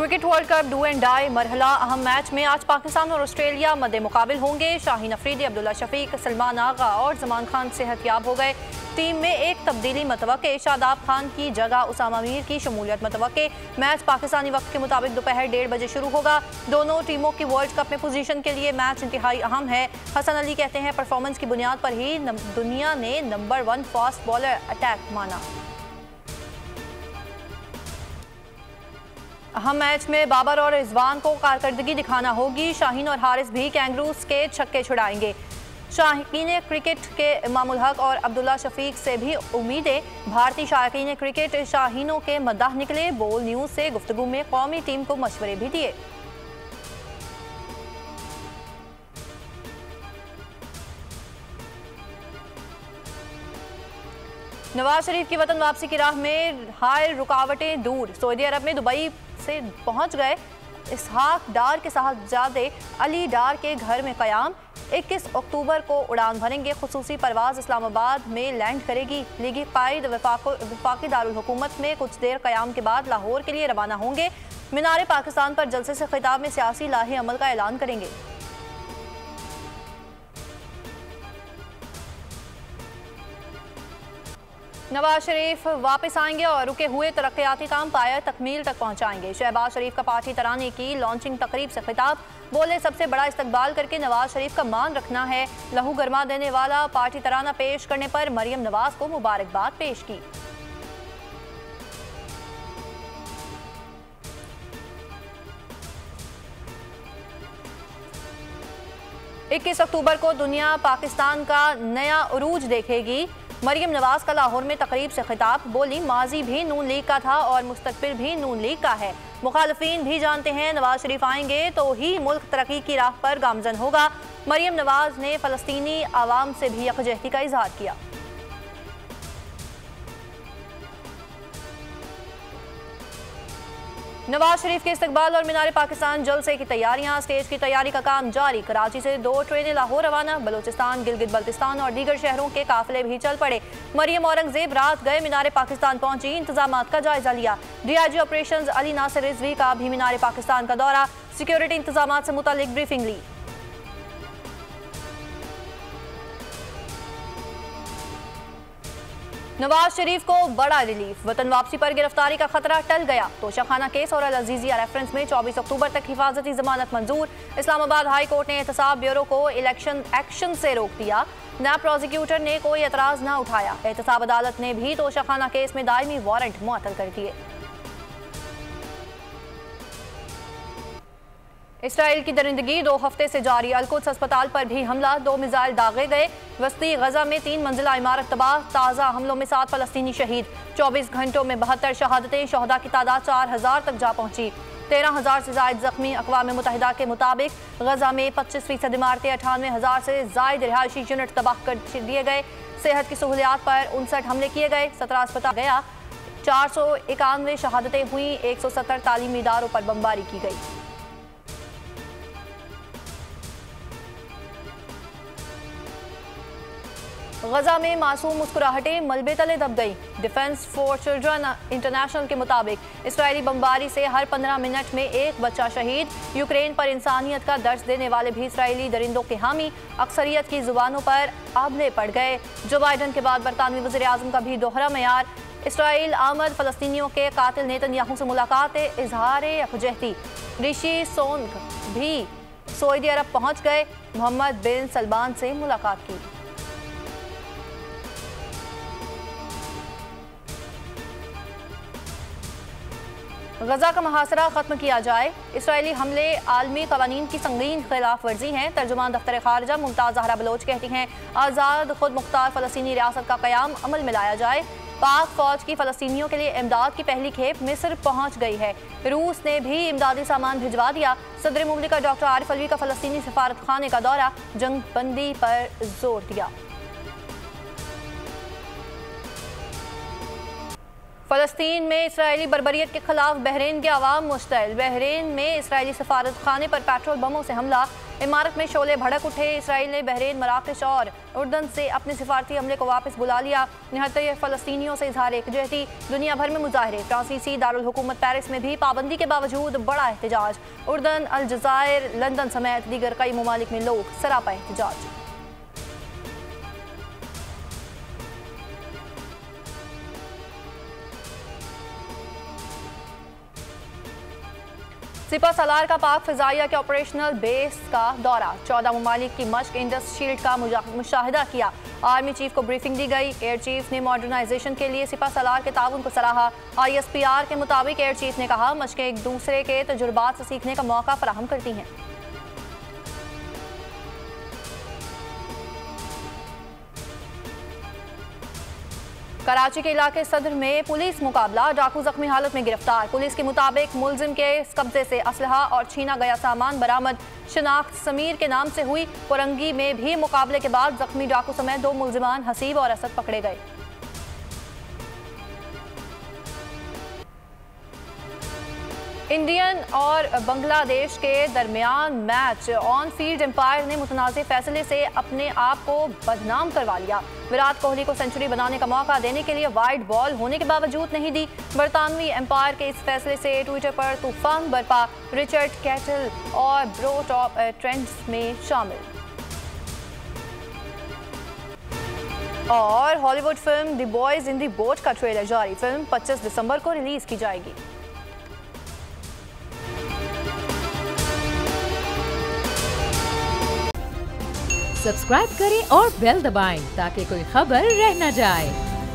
Cricket world cup do and die मरहला अहम match में आज पाकिस्तान और ऑस्ट्रेलिया मद्दे मुकाबिल होंगे। शाहीन अफरीदी, अब्दुल्ला शफीक, सलमान आगा और जमान खान सेहतयाब हो गए। टीम में एक तब्दीली मतवक्के, शादाब खान की जगह उसामा मीर की शमूलियत मतवक्के। मैच पाकिस्तानी वक्त के मुताबिक दोपहर 1:30 बजे शुरू होगा। दोनों टीमों की वर्ल्ड कप में पोजीशन के लिए मैच इंतहाई अहम है। हसन अली कहते हैं परफॉर्मेंस की बुनियाद पर ही दुनिया ने नंबर 1 फास्ट बॉलर अटैक माना। अहम मैच में बाबर और रिजवान को कारकर्दगी दिखाना होगी। शाहीन और हारिस भी कैंगरूज के छक्के छुड़ाएंगे। शाहीन क्रिकेट के इमामुल हक और अब्दुल्ला शफीक से भी उम्मीदें। भारतीय शायकीन क्रिकेट शाहीनों के मद्दाह निकले। बोल न्यूज से गुफ्तगू में कौमी टीम को मशवरे भी दिए। नवाज शरीफ की वतन वापसी की राह में हाय रुकावटें दूर। सऊदी अरब में दुबई से पहुंच गए इसहाक डार के साहबजादे अली डार के घर में कयाम। 21 अक्टूबर को उड़ान भरेंगे। खुसूसी परवाज इस्लामाबाद में लैंड करेगी। लीगी कायद वफाकी दारुल हुकूमत में कुछ देर कयाम के बाद लाहौर के लिए रवाना होंगे। मीनार पाकिस्तान पर जलसे से खिताब में सियासी लाहे अमल का ऐलान करेंगे। नवाज शरीफ वापस आएंगे और रुके हुए तरक्याती काम पाया तकमील तक पहुंचाएंगे। शहबाज शरीफ का पार्टी तराने की लॉन्चिंग तकरीब से खिताब। बोले सबसे बड़ा इस्तकबाल करके नवाज शरीफ का मान रखना है। लहू गरमा देने वाला पार्टी तराना पेश करने पर मरियम नवाज को मुबारकबाद पेश की। इक्कीस अक्टूबर को दुनिया पाकिस्तान का नया उरूज देखेगी। मरियम नवाज का लाहौर में तकरीब से खिताब। बोली माजी भी नून लीग का था और मुस्तकबिल भी नून लीग का है। मुखालफीन भी जानते हैं नवाज शरीफ आएंगे तो ही मुल्क तरक्की की राह पर गामजन होगा। मरियम नवाज ने फलस्तीनी आवाम से भी यकजहती का इजहार किया। नवाज शरीफ के इस्तकबाल और मीनार पाकिस्तान जलसे की तैयारियां। स्टेज की तैयारी का काम जारी। कराची से 2 ट्रेनें लाहौर रवाना। बलूचिस्तान, गिलगित बल्तिस्तान और दीगर शहरों के काफिले भी चल पड़े। मरियम औरंगजेब रात गए मीनार पाकिस्तान पहुंची। इंतजामात का जायजा लिया। डीआईजी ऑपरेशंस अली नासिर रिजवी का भी मीनार पाकिस्तान का दौरा। सिक्योरिटी इंतजामात से मुतालिक ब्रीफिंग ली। नवाज शरीफ को बड़ा रिलीफ। वतन वापसी पर गिरफ्तारी का खतरा टल गया। तोशाखाना केस और अल अजीजिया रेफरेंस में 24 अक्टूबर तक हिफाजती जमानत मंजूर। इस्लामाबाद हाई कोर्ट ने एहतसाब ब्यूरो को इलेक्शन एक्शन से रोक दिया। नैब प्रोसिक्यूटर ने कोई एतराज न उठाया। एहतसाब अदालत ने भी तोशाखाना केस में दायमी वारंट मुअत्तल कर दिए। इसराइल की दरिंदगी 2 हफ्ते से जारी। अल-कुद्स अस्पताल पर भी हमला। 2 मिसाइल दागे गए। वस्ती गजा में 3 मंजिला इमारत तबाह। ताज़ा हमलों में 7 फलस्तीनी शहीद। 24 घंटों में 72 शहादतें। शहदा की तादाद 4000 तक जा पहुंची। 13,000 से जायद जख्मी। अक़वाम मुत्तहिदा के मुताबिक गजा में 25% इमारतें, 98,000 से जायद रिहायशी यूनिट तबाह कर दिए गए। सेहत की सहूलियात पर 59 हमले किए गए। 17 अस्पताल गया। 491 शहादतें हुई। 170 तालीमी इदारों पर बमबारी की गई। गजा में मासूम मुस्कुराहटें मलबे तले दब गई। डिफेंस फॉर चिल्ड्रन इंटरनेशनल के मुताबिक इसराइली बमबारी से हर 15 मिनट में एक बच्चा शहीद। यूक्रेन पर इंसानियत का दर्ज देने वाले भी इसराइली दरिंदों के हामी। अक्सरियत की जुबानों पर आबले पड़ गए। जो बाइडन के बाद बरतानवी वज़ीर आज़म का भी दोहरा मयार। इसराइल आमद। फलस्तीनियों के कातिल नेतन्याहू से मुलाकात। इजहार यकजहती। ऋषि सोनक भी सऊदी अरब पहुंच गए। मोहम्मद बिन सलमान से मुलाकात की। गजा का मुहासरा खत्म किया जाए। इसराइली हमले आलमी कवानीन की संगीन खिलाफ वर्जी हैं। तर्जुमान दफ्तर खारजा मुमताज़ ज़हरा बलोच कहती हैं आज़ाद खुद मुख्तार फ़लस्तीनी रियासत का क़याम अमल में लाया जाए। पाक फ़ौज की फ़लस्तीनियों के लिए इमदाद की पहली खेप मिस्र पहुँच गई है। रूस ने भी इमदादी सामान भिजवा दिया। सदर मुमलिका डॉक्टर आरिफ अलवी का फ़लस्तीनी सफारत खाने का दौरा। जंग बंदी पर जोर दिया। फ़लस्तीन में इसराइली बर्बरियत के खिलाफ बहरीन के अवाम मुश्तइल। बहरीन में इसराइली सफारत खाने पर पेट्रोल बमों से हमला। इमारत में शोले भड़क उठे। इसराइल ने बहरीन, मराकश और उर्दन से अपने सिफारती हमले को वापस बुला लिया। निहत्ते फ़लस्तीनियों से इजहार एकजहती। दुनिया भर में मुजाहरे। फ्रांसीसी दारुल हुकूमत पेरिस में भी पाबंदी के बावजूद बड़ा एहतजाज। उर्दन, अलजज़ायर, लंदन समेत दीगर कई ममालिक में लोग सरापा एहतजाज। सिपा सलार का पाक फ़िज़ाइया के ऑपरेशनल बेस का दौरा। 14 ममालिक की मश्क इंडस शील्ड का मुशाहिदा किया। आर्मी चीफ को ब्रीफिंग दी गई। एयर चीफ ने मॉडर्नाइजेशन के लिए सिपा सलार के ताउन को सराहा। ISPR के मुताबिक एयर चीफ ने कहा, मश्कें एक दूसरे के तजुर्बात से सीखने का मौका फराहम करती हैं। कराची के इलाके सदर में पुलिस मुकाबला। डाकू जख्मी हालत में गिरफ्तार। पुलिस के मुताबिक मुलजिम के कब्जे से असलहा और छीना गया सामान बरामद। शनाख्त समीर के नाम से हुई। पुरंगी में भी मुकाबले के बाद जख्मी डाकू समेत 2 मुलजिमान हसीब और असद पकड़े गए। इंडियन और बांग्लादेश के दरमियान मैच। ऑन फील्ड एम्पायर ने मुतनाज़ फैसले से अपने आप को बदनाम करवा लिया। विराट कोहली को सेंचुरी बनाने का मौका देने के लिए वाइड बॉल होने के बावजूद नहीं दी। बरतानवी एम्पायर के इस फैसले से ट्विटर पर तूफान बरपा। रिचर्ड कैटल और ब्रो टॉप ट्रेंड्स में शामिल। और Hollywood film the boys in the boat का ट्रेलर जारी। फिल्म 25 दिसंबर को रिलीज की जाएगी। सब्सक्राइब करें और बेल दबाएं ताकि कोई खबर रह न जाए।